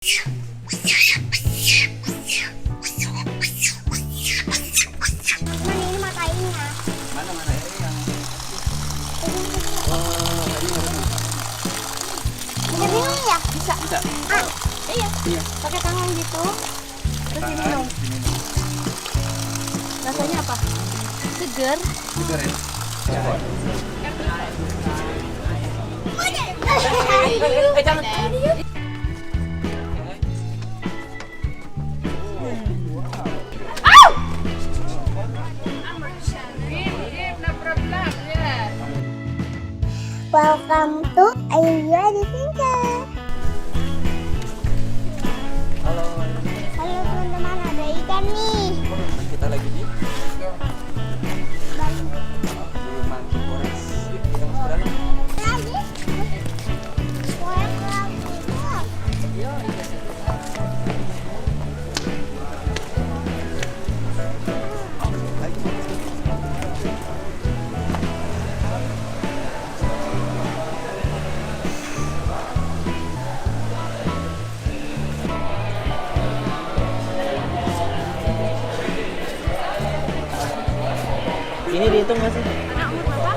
Ini matanya. Mana ini yang Bisa minum ya? Bisa. bisa? Iya. Iya. Pakai tangan gitu. Terus diminum. Rasanya apa? Seger. Segar ya? Jangan. Welcome to Ayu Adventure. Halo. Halo teman-teman, ada ikan nih. Kita lagi di Monkey Forest. Kita masuk ke dalam. Lagi? Welcome. Ini dihitung nggak sih? Anak umur berapa?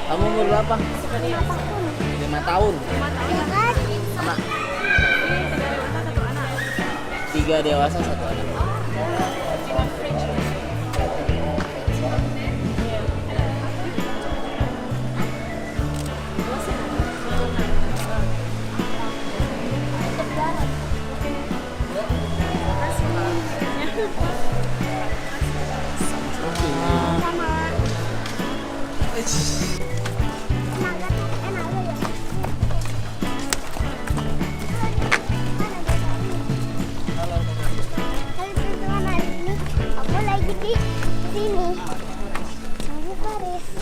Kamu umur berapa? 5 tahun. Ya kan? Anak Tiga dewasa, 3 dewasa, satu anak. 1 anak. Sama. Enak kan? Enak loh ya. Halo teman-teman, hari ini aku lagi di sini. Monkey Forest.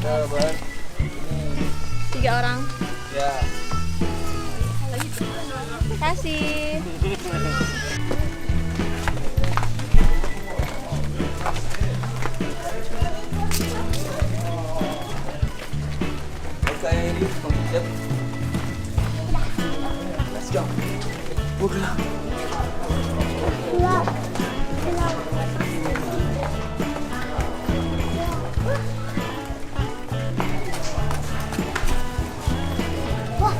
Sabar. 3 orang. Ya. Kasih. Oke, ini siap. Let's go. Gelap. Gelap. Gelap. Wah.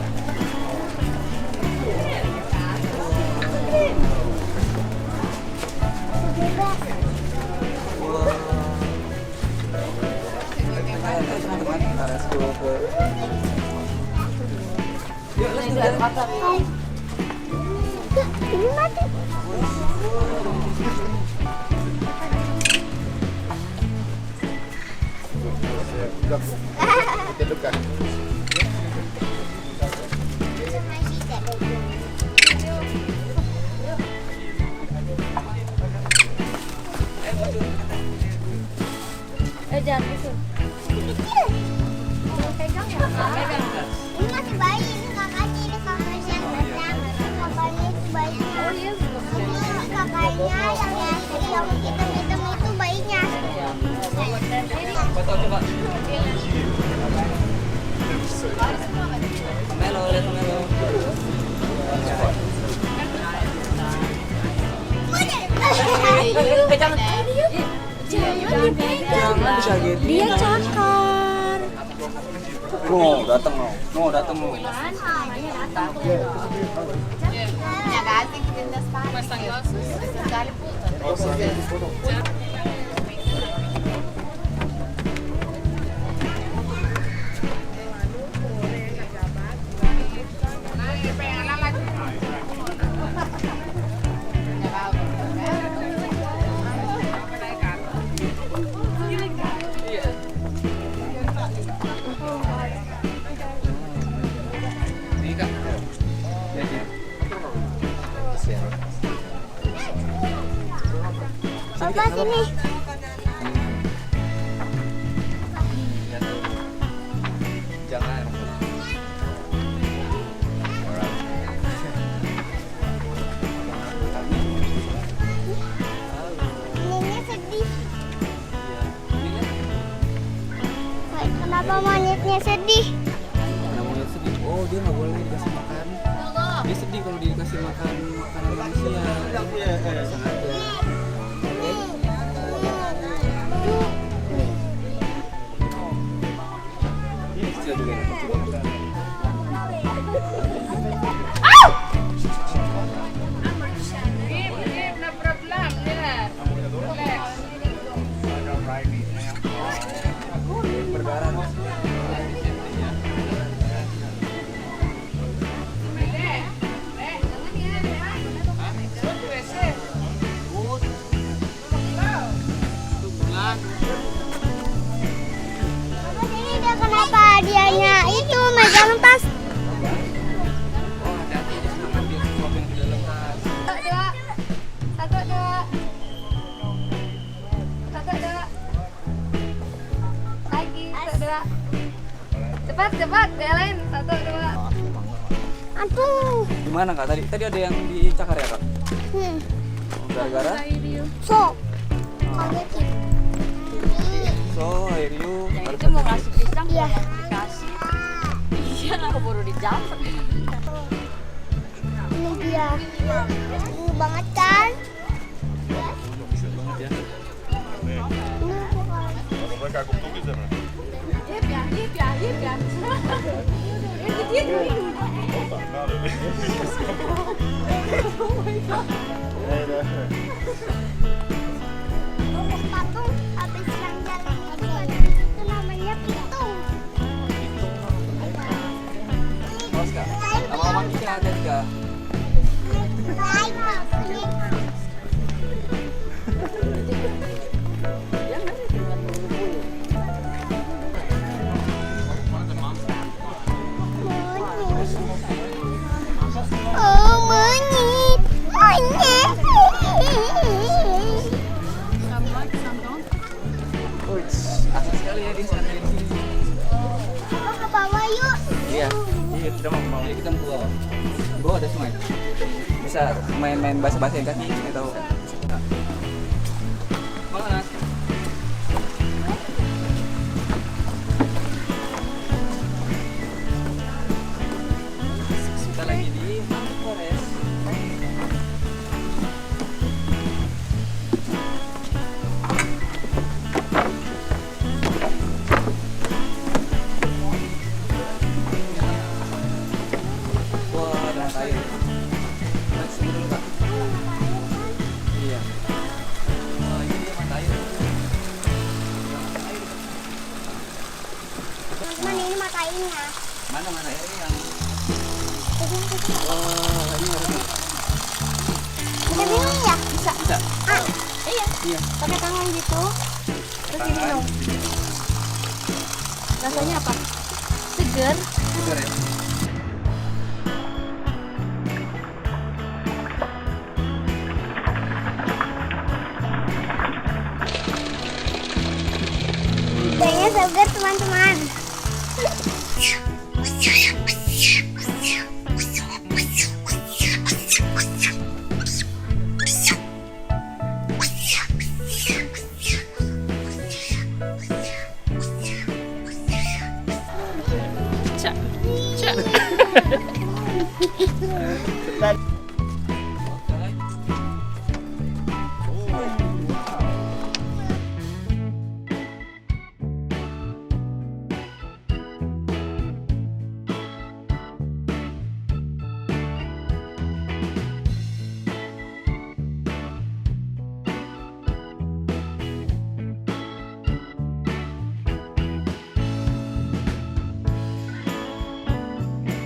Bebas. Teman-teman, kita let's go ke. Yuk, let's go. Ya, ini mati. Jangan itu. Kecil. Pegang ya. Pegang. Ini masih bayi, ini kakaknya, ini kakaknya. Kakaknya itu bayinya. Oh iya. Ini kakaknya yang hitam-hitam itu bayinya. Foto coba. Melo, lihat Melo. Jangan. Jangan dipegang. Bisa gitu. Dia cakar. No, datang no. No, datang no. Ini Kak. Jadi. Papa sini. Kenapa monyetnya sedih? Karena monyet sedih. Oh, dia nggak boleh dikasih makan. Dia sedih kalau dikasih makan makanan manusia. Sengaja. Ini kecil juga nih. Berdarah. Terus ini dia kenapa hadiahnya itu megang tas? Oh, hati-hati di sana ambil sesuatu yang tidak lekas. Satu, dua. Satu, dua. Lagi, satu, dua. Cepat, cepat, jalan. Satu, dua. Aduh. Gimana Kak? Tadi ada yang dicakar ya Kak? Hmm. Gara-gara? So. Kagetin. So, Airyu Yang itu mau kasih pisang, Iya. dikasih. Iya, aku baru dijamper. Ini dia. Ini banget kan? bisa banget ya. Ini bukan. Hip ya, hip ya, hip ya. Dia Patung habis yang jalan itu namanya pitung. Awas Kak. Lama-lama bikin ada Kak. Lain maksudnya. Oh, monyet. Monyet. Wih, asik sekali ya di sana ini. Kita ke bawah yuk. Iya, kita mau ya kita mau ke bawah. Di bawah ada sungai. Bisa main-main basah-basahin kaki atau mana? Kita lagi di Forest. Wah, ada air. Masih dulu Kak. Iya. Oh, ini dia mata air. Teman-teman ini matainya. Mana airnya yang? Wah, ini harusnya. Bisa minum ya? Bisa. Bisa. Ah, Iya, Iya. pakai tangan gitu. Terus diminum. Rasanya apa? Seger. Segar ya. kayaknya segar teman-teman.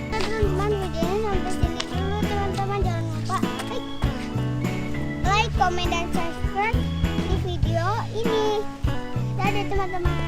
Teman-teman, videonya sampai sini dulu teman-teman. Jangan lupa like, komen, dan subscribe di video ini. Dadah teman-teman.